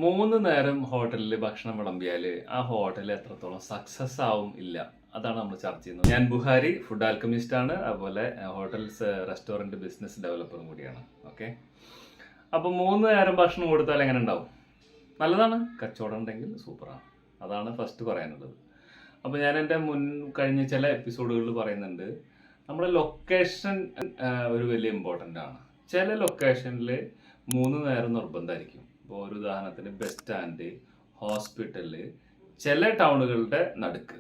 3 നേരം ഹോട്ടലിൽ ഭക്ഷണം വിളമ്പിയാൽ ആ ഹോട്ടൽ എത്രത്തോളം സക്സസ് ആവും ഇല്ല അതാണ് നമ്മൾ ചർച്ച ചെയ്യുന്നത്. ഞാൻ ബുഹാരി, ഫുഡ് ആൽക്കമിസ്റ്റ് ആണ്, അതുപോലെ ഹോട്ടൽസ് റെസ്റ്റോറൻറ്റ് ബിസിനസ് ഡെവലപ്പറും കൂടിയാണ്. ഓക്കെ, അപ്പോൾ 3 നേരം ഭക്ഷണം കൊടുത്താൽ എങ്ങനെ ഉണ്ടാവും? നല്ലതാണ്, കച്ചവടം ഉണ്ടെങ്കിൽ സൂപ്പറാണ്. അതാണ് ഫസ്റ്റ് പറയാനുള്ളത്. അപ്പോൾ ഞാൻ എൻ്റെ കഴിഞ്ഞ ചില എപ്പിസോഡുകളിൽ പറയുന്നുണ്ട്, നമ്മുടെ ലൊക്കേഷൻ ഒരു വലിയ ഇമ്പോർട്ടൻ്റ് ആണ്. ചില ലൊക്കേഷനിൽ 3 നേരം നിർബന്ധമായിരിക്കും. ഇപ്പോൾ ഒരു ഉദാഹരണത്തിന് ബസ് സ്റ്റാൻഡ്, ഹോസ്പിറ്റല്, ചില ടൗണുകളുടെ നടുക്ക്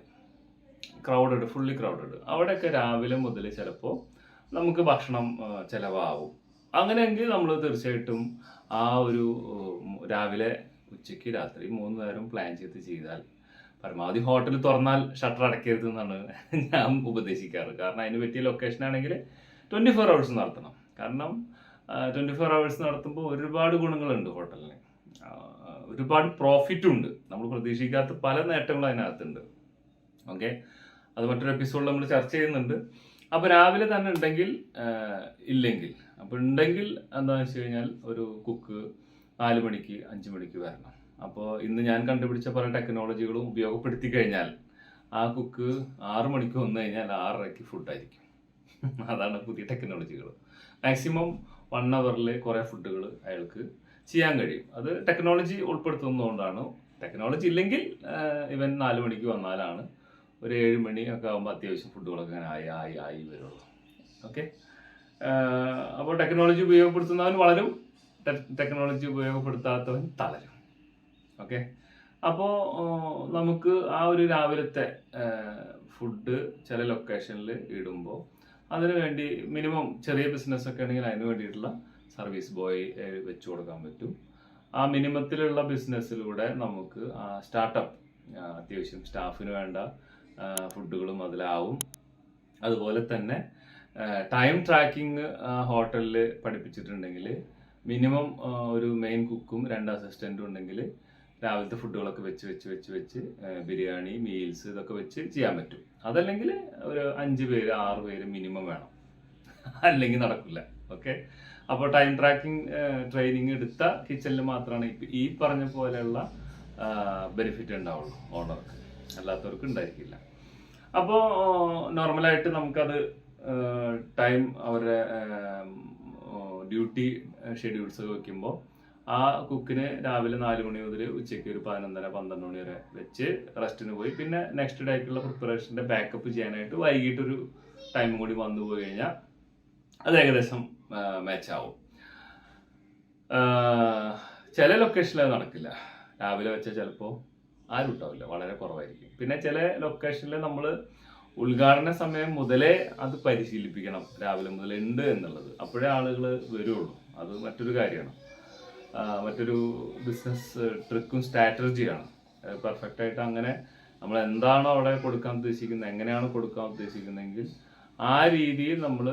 ക്രൗഡഡ്, ഫുള്ളി ക്രൗഡഡ്, അവിടെയൊക്കെ രാവിലെ മുതൽ ചിലപ്പോൾ നമുക്ക് ഭക്ഷണം ചിലവാകും. അങ്ങനെയെങ്കിൽ നമ്മൾ തീർച്ചയായിട്ടും ആ ഒരു രാവിലെ, ഉച്ചയ്ക്ക്, രാത്രി 3 നേരം പ്ലാൻ ചെയ്താൽ പരമാവധി ഹോട്ടൽ തുറന്നാൽ ഷട്ടർ അടയ്ക്കരുത് എന്നാണ് ഞാൻ ഉപദേശിക്കാറ്. കാരണം അതിന് പറ്റിയ ലൊക്കേഷൻ ആണെങ്കിൽ 24 hours നടത്തണം. കാരണം 24 hours നടത്തുമ്പോൾ ഒരുപാട് ഗുണങ്ങളുണ്ട് ഹോട്ടലിന്, ഒരുപാട് പ്രോഫിറ്റും ഉണ്ട്. നമ്മൾ പ്രതീക്ഷിക്കാത്ത പല നേട്ടങ്ങളും അതിനകത്തുണ്ട്. ഓക്കെ, അത് മറ്റൊരു എപ്പിസോഡിൽ നമ്മൾ ചർച്ച ചെയ്യുന്നുണ്ട്. അപ്പോൾ രാവിലെ തന്നെ ഉണ്ടെങ്കിൽ ഇല്ലെങ്കിൽ, അപ്പോൾ ഉണ്ടെങ്കിൽ എന്താണെന്ന് വെച്ച് കഴിഞ്ഞാൽ ഒരു കുക്ക് 4 മണിക്ക് 5 മണിക്ക് വരണം. അപ്പോൾ ഇന്ന് ഞാൻ കണ്ടുപിടിച്ച പല ടെക്നോളജികളും ഉപയോഗപ്പെടുത്തി കഴിഞ്ഞാൽ ആ കുക്ക് 6 മണിക്ക് വന്നു കഴിഞ്ഞാൽ 6:30ക്ക് ഫുഡായിരിക്കും. അതാണ് പുതിയ ടെക്നോളജികൾ. മാക്സിമം 1 hourൽ കുറേ ഫുഡുകൾ അയാൾക്ക് ചെയ്യാൻ കഴിയും. അത് ടെക്നോളജി ഉൾപ്പെടുത്തുന്നതുകൊണ്ടാണ്. ടെക്നോളജി ഇല്ലെങ്കിൽ ഇവൻ 4 മണിക്ക് വന്നാലാണ് ഒരു 7 മണി ഒക്കെ ആകുമ്പോൾ അത്യാവശ്യം ഫുഡുകളൊക്കെ അങ്ങനെ ആയി വരുള്ളൂ. ഓക്കെ, അപ്പോൾ ടെക്നോളജി ഉപയോഗപ്പെടുത്തുന്നവൻ വളരും, ടെക്നോളജി ഉപയോഗപ്പെടുത്താത്തവൻ തളരും. ഓക്കെ, അപ്പോൾ നമുക്ക് ആ ഒരു രാവിലത്തെ ഫുഡ് ചില ലൊക്കേഷനിൽ ഇടുമ്പോൾ അതിനു വേണ്ടി മിനിമം ചെറിയ ബിസിനസ്സൊക്കെ ആണെങ്കിൽ അതിന് വേണ്ടിയിട്ടുള്ള സർവീസ് ബോയ് വെച്ച് കൊടുക്കാൻ പറ്റും. ആ മിനിമത്തിലുള്ള ബിസിനസ്സിലൂടെ നമുക്ക് സ്റ്റാർട്ടപ്പ്, അത്യാവശ്യം സ്റ്റാഫിന് വേണ്ട ഫുഡുകളും അതിലാവും. അതുപോലെ തന്നെ ടൈം ട്രാക്കിങ് ഹോട്ടലിൽ പഠിപ്പിച്ചിട്ടുണ്ടെങ്കിൽ മിനിമം ഒരു മെയിൻ കുക്കും 2 അസിസ്റ്റൻറ്റും ഉണ്ടെങ്കിൽ രാവിലത്തെ ഫുഡുകളൊക്കെ വെച്ച് ബിരിയാണി, മീൽസ് ഇതൊക്കെ വെച്ച് ചെയ്യാൻ പറ്റും. അതല്ലെങ്കിൽ ഒരു 5 പേര് 6 പേര് മിനിമം വേണം, അല്ലെങ്കിൽ നടക്കില്ല. ഓക്കെ, അപ്പോൾ ടൈം ട്രാക്കിംഗ് ട്രെയിനിങ് എടുത്ത കിച്ചണിൽ മാത്രമാണ് ഈ പറഞ്ഞ പോലെയുള്ള ബെനിഫിറ്റ് ഉണ്ടാവുള്ളൂ ഓണർക്ക്, അല്ലാത്തവർക്ക് ഉണ്ടായിരിക്കില്ല. അപ്പോൾ നോർമലായിട്ട് നമുക്കത് ടൈം അവരുടെ ഡ്യൂട്ടി ഷെഡ്യൂൾസ് വെക്കുമ്പോൾ ആ കുക്കിന് രാവിലെ 4 മണി മുതൽ ഉച്ചയ്ക്ക് ഒരു 11:30-12 മണി വരെ വെച്ച് റെസ്റ്റിന് പോയി, പിന്നെ നെക്സ്റ്റ് ഡേക്കുള്ള പ്രിപ്പറേഷൻ്റെ ബാക്കപ്പ് ചെയ്യാനായിട്ട് വൈകിട്ടൊരു ടൈമും കൂടി വന്നു പോയി കഴിഞ്ഞാൽ അത് ഏകദേശം മാച്ചാവും. ചില ലൊക്കേഷനിൽ അത് നടക്കില്ല. രാവിലെ വെച്ചാൽ ചിലപ്പോൾ ആരും ഉണ്ടാവില്ല, വളരെ കുറവായിരിക്കും. പിന്നെ ചില ലൊക്കേഷനിൽ നമ്മൾ ഉദ്ഘാടന സമയം മുതലേ അത് പരിശീലിപ്പിക്കണം, രാവിലെ മുതൽ ഉണ്ട് എന്നുള്ളത്. അപ്പോഴേ ആളുകൾ വരുള്ളൂ. അത് മറ്റൊരു കാര്യമാണ്, മറ്റൊരു ബിസിനസ് ട്രിക്കും സ്ട്രാറ്റജിയാണ്. പെർഫെക്റ്റായിട്ട് അങ്ങനെ നമ്മൾ എന്താണോ അവിടെ കൊടുക്കാൻ ഉദ്ദേശിക്കുന്നത്, എങ്ങനെയാണ് കൊടുക്കാൻ ഉദ്ദേശിക്കുന്നതെങ്കിൽ ആ രീതിയിൽ നമ്മൾ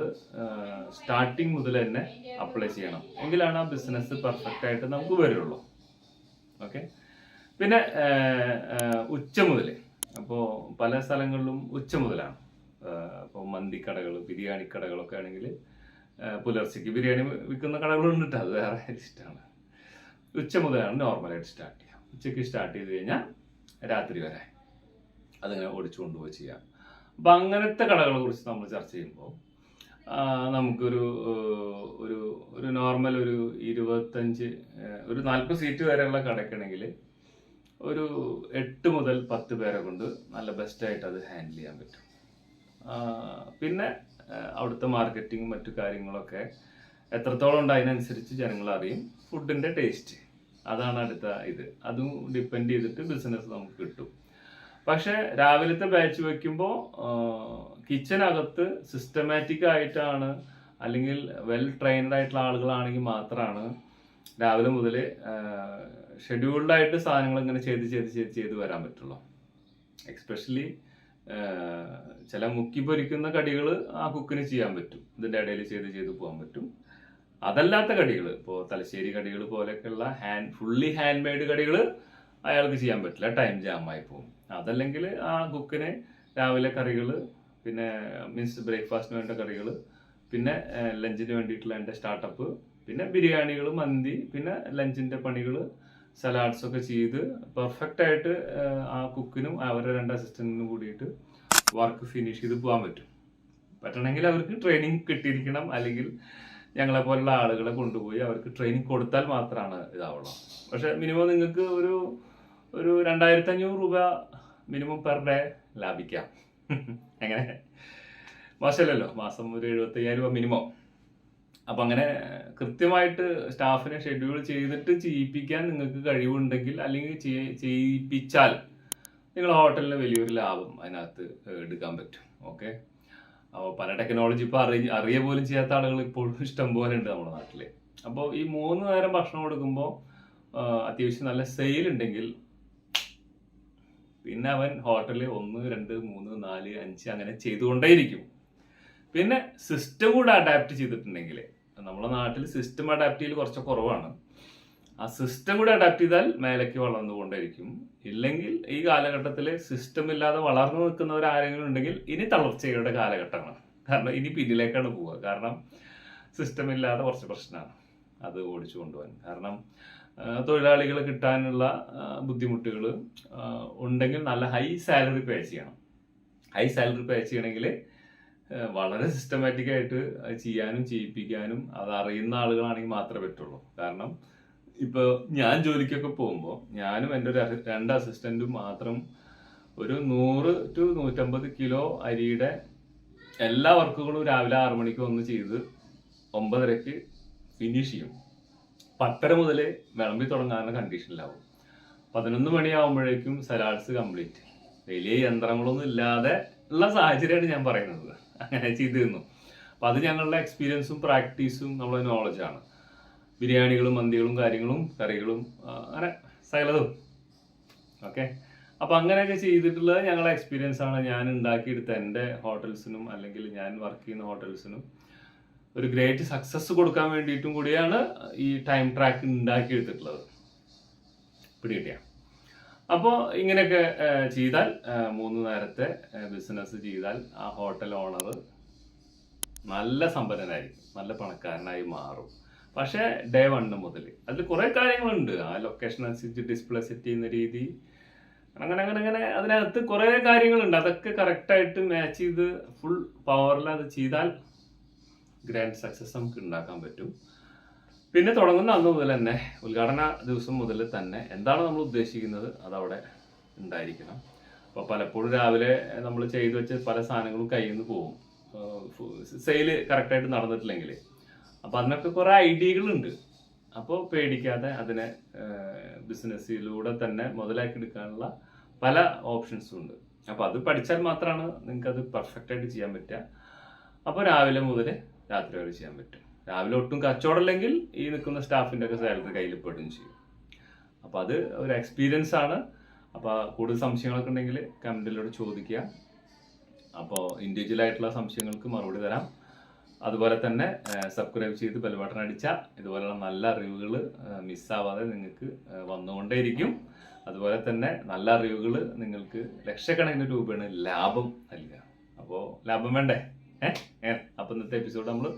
സ്റ്റാർട്ടിങ് മുതൽ തന്നെ അപ്ലൈ ചെയ്യണം. എങ്കിലാണ് ആ ബിസിനസ് പെർഫെക്റ്റായിട്ട് നമുക്ക് വരുള്ളൂ. ഓക്കെ, പിന്നെ ഉച്ച മുതൽ, അപ്പോൾ പല സ്ഥലങ്ങളിലും ഉച്ച മുതലാണ്. ഇപ്പോൾ മന്തിക്കടകൾ, ബിരിയാണി കടകളൊക്കെ ആണെങ്കിൽ പുലർച്ചയ്ക്ക് ബിരിയാണി വിൽക്കുന്ന കടകളുണ്ട് കേട്ടോ, അത് വേറെ ഇഷ്ടമാണ്. ഉച്ച മുതലാണ് നോർമലായിട്ട് സ്റ്റാർട്ട് ചെയ്യുക. ഉച്ചയ്ക്ക് സ്റ്റാർട്ട് ചെയ്ത് കഴിഞ്ഞാൽ രാത്രി വരെ അതിങ്ങനെ ഓടിച്ചു കൊണ്ടുപോയി ചെയ്യാം. അപ്പം അങ്ങനത്തെ കടകളെ കുറിച്ച് നമ്മൾ ചർച്ച ചെയ്യുമ്പോൾ നമുക്കൊരു ഒരു ഒരു നോർമൽ ഒരു 25 ഒരു 40 സീറ്റ് വരെയുള്ള കടയ്ക്കാണെങ്കിൽ ഒരു 8 മുതൽ 10 പേരെ കൊണ്ട് നല്ല ബെസ്റ്റായിട്ട് അത് ഹാൻഡിൽ ചെയ്യാൻ പറ്റും. പിന്നെ അവിടുത്തെ മാർക്കറ്റിംഗ് മറ്റു കാര്യങ്ങളൊക്കെ എത്രത്തോളം ഉണ്ട് അതിനനുസരിച്ച് ജനങ്ങൾ അറിയും. ഫുഡിൻ്റെ ടേസ്റ്റ്, അതാണ് അടുത്ത ഇത്. അതും ഡിപ്പെൻഡ് ചെയ്തിട്ട് ബിസിനസ് നമുക്ക് കിട്ടും. പക്ഷെ രാവിലത്തെ ബാച്ച് വയ്ക്കുമ്പോൾ കിച്ചനകത്ത് സിസ്റ്റമാറ്റിക് ആയിട്ടാണ്, അല്ലെങ്കിൽ വെൽ ട്രെയിൻഡ് ആയിട്ടുള്ള ആളുകളാണെങ്കിൽ മാത്രമാണ് രാവിലെ മുതൽ ഷെഡ്യൂൾഡായിട്ട് സാധനങ്ങൾ ഇങ്ങനെ ചെയ്ത് വരാൻ പറ്റുള്ളൂ. എക്സ്പെഷ്യലി ചില മുക്കി പൊരിക്കുന്ന കടികൾ ആ കുക്കിന് ചെയ്യാൻ പറ്റും, ഇതിൻ്റെ ഇടയിൽ ചെയ്ത് പോകാൻ പറ്റും. അതല്ലാത്ത കടികൾ, ഇപ്പോൾ തലശ്ശേരി കടികൾ പോലെയൊക്കെയുള്ള ഫുള്ളി ഹാൻഡ് മെയ്ഡ് കടികൾ അയാൾക്ക് ചെയ്യാൻ പറ്റില്ല, ടൈം ജാമായി പോകും. അതല്ലെങ്കിൽ ആ കുക്കിന് രാവിലെ കറികൾ, പിന്നെ മീൻസ് ബ്രേക്ക്ഫാസ്റ്റിന് വേണ്ട കറികൾ, പിന്നെ ലഞ്ചിന് വേണ്ടിയിട്ടുള്ള എൻ്റെ സ്റ്റാർട്ടപ്പ്, പിന്നെ ബിരിയാണികൾ, മന്തി, പിന്നെ ലഞ്ചിൻ്റെ പണികൾ, സലാഡ്സൊക്കെ ചെയ്ത് പെർഫെക്റ്റായിട്ട് ആ കുക്കിനും അവരുടെ 2 അസിസ്റ്റൻറ്റിനും കൂടിയിട്ട് വർക്ക് ഫിനിഷ് ചെയ്ത് പോകാൻ പറ്റണമെങ്കിൽ അവർക്ക് ട്രെയിനിങ് കിട്ടിയിരിക്കണം. അല്ലെങ്കിൽ ഞങ്ങളെ പോലുള്ള ആളുകളെ കൊണ്ടുപോയി അവർക്ക് ട്രെയിനിങ് കൊടുത്താൽ മാത്രമാണ് ഇതാവുള്ളൂ. പക്ഷെ മിനിമം നിങ്ങൾക്ക് ഒരു 2500 രൂപ മിനിമം പെർ ഡേ ലാഭിക്കാം. എങ്ങനെ? മോശമല്ലല്ലോ. മാസം ഒരു 75,000 രൂപ മിനിമം. അപ്പം അങ്ങനെ കൃത്യമായിട്ട് സ്റ്റാഫിനെ ഷെഡ്യൂൾ ചെയ്തിട്ട് ചെയ്യിപ്പിക്കാൻ നിങ്ങൾക്ക് കഴിവുണ്ടെങ്കിൽ, അല്ലെങ്കിൽ ചെയ്യിപ്പിച്ചാൽ നിങ്ങൾ ഹോട്ടലിന് വലിയൊരു ലാഭം അതിനകത്ത് എടുക്കാൻ പറ്റും. ഓക്കെ. അപ്പോൾ പല ടെക്നോളജി ഇപ്പോൾ അറിയ പോലും ചെയ്യാത്ത ആളുകൾ ഇപ്പോഴും ഇഷ്ടം പോലെ ഉണ്ട് നമ്മുടെ നാട്ടിൽ. അപ്പോൾ ഈ 3 നേരം ഭക്ഷണം കൊടുക്കുമ്പോൾ അത്യാവശ്യം നല്ല സെയിൽ ഉണ്ടെങ്കിൽ പിന്നെ അവൻ ഹോട്ടലിൽ 1, 2, 3, 4, 5 അങ്ങനെ ചെയ്തുകൊണ്ടേയിരിക്കും. പിന്നെ സിസ്റ്റം കൂടെ അഡാപ്റ്റ് ചെയ്തിട്ടുണ്ടെങ്കിൽ, നമ്മുടെ നാട്ടിൽ സിസ്റ്റം അഡാപ്റ്റ് ചെയ്യൽ കുറച്ച് കുറവാണ്. ആ സിസ്റ്റം കൂടെ അഡാപ്റ്റ് ചെയ്താൽ മേലേക്ക് വളർന്നുകൊണ്ടേയിരിക്കും. ഇല്ലെങ്കിൽ ഈ കാലഘട്ടത്തിൽ സിസ്റ്റം ഇല്ലാതെ വളർന്നു നിൽക്കുന്നവർ ആരെങ്കിലും ഉണ്ടെങ്കിൽ ഇനി തളർച്ചയുടെ കാലഘട്ടമാണ്. കാരണം ഇനി പിന്നിലേക്കാണ് പോവുക. കാരണം സിസ്റ്റം ഇല്ലാതെ കുറച്ച് പ്രശ്നമാണ് അത് ഓടിച്ചു കൊണ്ടുപോകാൻ. കാരണം തൊഴിലാളികൾ കിട്ടാനുള്ള ബുദ്ധിമുട്ടുകൾ ഉണ്ടെങ്കിൽ നല്ല ഹൈ സാലറി പേ ചെയ്യണം. ഹൈ സാലറി പേ ചെയ്യണമെങ്കിൽ വളരെ സിസ്റ്റമാറ്റിക് ആയിട്ട് ചെയ്യാനും ചെയ്യിപ്പിക്കാനും അത് അറിയുന്ന ആളുകളാണെങ്കിൽ മാത്രമേ പറ്റുള്ളൂ. കാരണം ഇപ്പോൾ ഞാൻ ജോലിക്കൊക്കെ പോകുമ്പോൾ ഞാനും എൻ്റെ ഒരു 2 അസിസ്റ്റൻറ്റും മാത്രം ഒരു 100 to 150 കിലോ അരിയുടെ എല്ലാ വർക്കുകളും രാവിലെ 6 മണിക്ക് വന്ന് ചെയ്ത് 9:30 ഫിനിഷ് ചെയ്യും. 10:30 മുതൽ വിളമ്പി തുടങ്ങാനുള്ള കണ്ടീഷനിലാവും. 11 മണിയാവുമ്പോഴേക്കും സലാഡ്സ് കംപ്ലീറ്റ്. വലിയ യന്ത്രങ്ങളൊന്നും ഇല്ലാതെ ഉള്ള സാഹചര്യമാണ് ഞാൻ പറയുന്നത്. അങ്ങനെ ചെയ്തു തന്നു. അപ്പം അത് ഞങ്ങളുടെ എക്സ്പീരിയൻസും പ്രാക്ടീസും നമ്മളെ നോളജാണ്. ബിരിയാണികളും മന്തികളും കാര്യങ്ങളും കറികളും അങ്ങനെ സകലതും. ഓക്കെ. അപ്പം അങ്ങനെയൊക്കെ ചെയ്തിട്ടുള്ളത് ഞങ്ങളുടെ എക്സ്പീരിയൻസ് ആണ്. ഞാൻ ഉണ്ടാക്കിയെടുത്ത എൻ്റെ ഹോട്ടൽസിനും അല്ലെങ്കിൽ ഞാൻ വർക്ക് ചെയ്യുന്ന ഹോട്ടൽസിനും ഒരു ഗ്രേറ്റ് സക്സസ് കൊടുക്കാൻ വേണ്ടിയിട്ടും കൂടിയാണ് ഈ ടൈം ട്രാക്ക് ഉണ്ടാക്കിയെടുത്തിട്ടുള്ളത്. പിടികിട്ടിയ. അപ്പോൾ ഇങ്ങനെയൊക്കെ ചെയ്താൽ 3 നേരത്തെ ബിസിനസ് ചെയ്താൽ ആ ഹോട്ടൽ ഓണർ നല്ല സമ്പന്നനായിരിക്കും, നല്ല പണക്കാരനായി മാറും. പക്ഷേ ഡേ 1 മുതൽ അതിൽ കുറേ കാര്യങ്ങളുണ്ട്. ആ ലൊക്കേഷൻ അനുസരിച്ച് ഡിസ്പ്ലേ സെറ്റ് ചെയ്യുന്ന രീതി, അങ്ങനെ അതിനകത്ത് കുറേ കാര്യങ്ങളുണ്ട്. അതൊക്കെ കറക്റ്റായിട്ട് മാച്ച് ചെയ്ത് ഫുൾ പവറിൽ അത് ചെയ്താൽ ഗ്രാൻഡ് സക്സസ് നമുക്ക് ഉണ്ടാക്കാൻ പറ്റും. പിന്നെ തുടങ്ങുന്ന അന്ന് മുതൽ തന്നെ, ഉദ്ഘാടന ദിവസം മുതൽ തന്നെ എന്താണ് നമ്മൾ ഉദ്ദേശിക്കുന്നത് അതവിടെ ഉണ്ടായിരിക്കണം. അപ്പോൾ പലപ്പോഴും രാവിലെ നമ്മൾ ചെയ്തു വെച്ച പല സാധനങ്ങളും കയ്യിൽ നിന്ന് പോകും, സെയില് കറക്റ്റായിട്ട് നടന്നിട്ടില്ലെങ്കിൽ. അപ്പോൾ അതിനൊക്കെ കുറേ ഐഡിയകളുണ്ട്. അപ്പോൾ പേടിക്കാതെ അതിനെ ബിസിനസ്സിലൂടെ തന്നെ മുതലാക്കി എടുക്കാനുള്ള പല ഓപ്ഷൻസും ഉണ്ട്. അപ്പോൾ അത് പഠിച്ചാൽ മാത്രമാണ് നിങ്ങൾക്കത് പെർഫെക്റ്റായിട്ട് ചെയ്യാൻ പറ്റുക. അപ്പോൾ രാവിലെ മുതൽ രാത്രി വരെ ചെയ്യാൻ പറ്റും. രാവിലെ ഒട്ടും കച്ചവടമില്ലെങ്കിൽ ഈ നിൽക്കുന്ന സ്റ്റാഫിൻ്റെ ഒക്കെ സാലറി കയ്യിൽ പെടുകയും ചെയ്യും. അപ്പോൾ അത് ഒരു എക്സ്പീരിയൻസ് ആണ്. അപ്പോൾ കൂടുതൽ സംശയങ്ങളൊക്കെ ഉണ്ടെങ്കിൽ കമൻറ്റിലൂടെ ചോദിക്കുക. അപ്പോൾ ഇൻഡിവിജ്വൽ ആയിട്ടുള്ള സംശയങ്ങൾക്ക് മറുപടി തരാം. അതുപോലെ തന്നെ സബ്സ്ക്രൈബ് ചെയ്ത് ബെൽ ബട്ടൺ അടിച്ചാൽ ഇതുപോലെയുള്ള നല്ല അറിവുകൾ മിസ്സാവാതെ നിങ്ങൾക്ക് വന്നുകൊണ്ടേയിരിക്കും. അതുപോലെ തന്നെ നല്ല അറിവുകൾ നിങ്ങൾക്ക് ലക്ഷക്കണക്കിന് രൂപയാണ് ലാഭം നൽകുക. അപ്പോൾ ലാഭം വേണ്ടേ? അപ്പോൾ ഇന്നത്തെ എപ്പിസോഡ് നമ്മൾ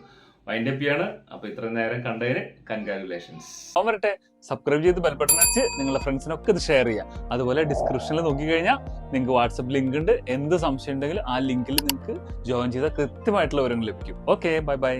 വൈൻഡ് അപ്പ് ചെയ്യാണ്. അപ്പോൾ ഇത്ര നേരം കണ്ടതിന് കൺഗ്രാജുലേഷൻസ്. വരട്ടെ, സബ്സ്ക്രൈബ് ചെയ്ത് ബെൽ ബട്ടൺ വെച്ച് നിങ്ങളുടെ ഫ്രണ്ട്സിനൊക്കെ ഇത് ഷെയർ ചെയ്യുക. അതുപോലെ ഡിസ്ക്രിപ്ഷനിൽ നോക്കിക്കഴിഞ്ഞാൽ നിങ്ങൾക്ക് വാട്സപ്പ് ലിങ്ക് ഉണ്ട്. എന്ത് സംശയം ഉണ്ടെങ്കിലും ആ ലിങ്കിൽ നിങ്ങൾക്ക് ജോയിൻ ചെയ്താൽ കൃത്യമായിട്ടുള്ള വിവരങ്ങൾ ലഭിക്കും. Okay, bye bye.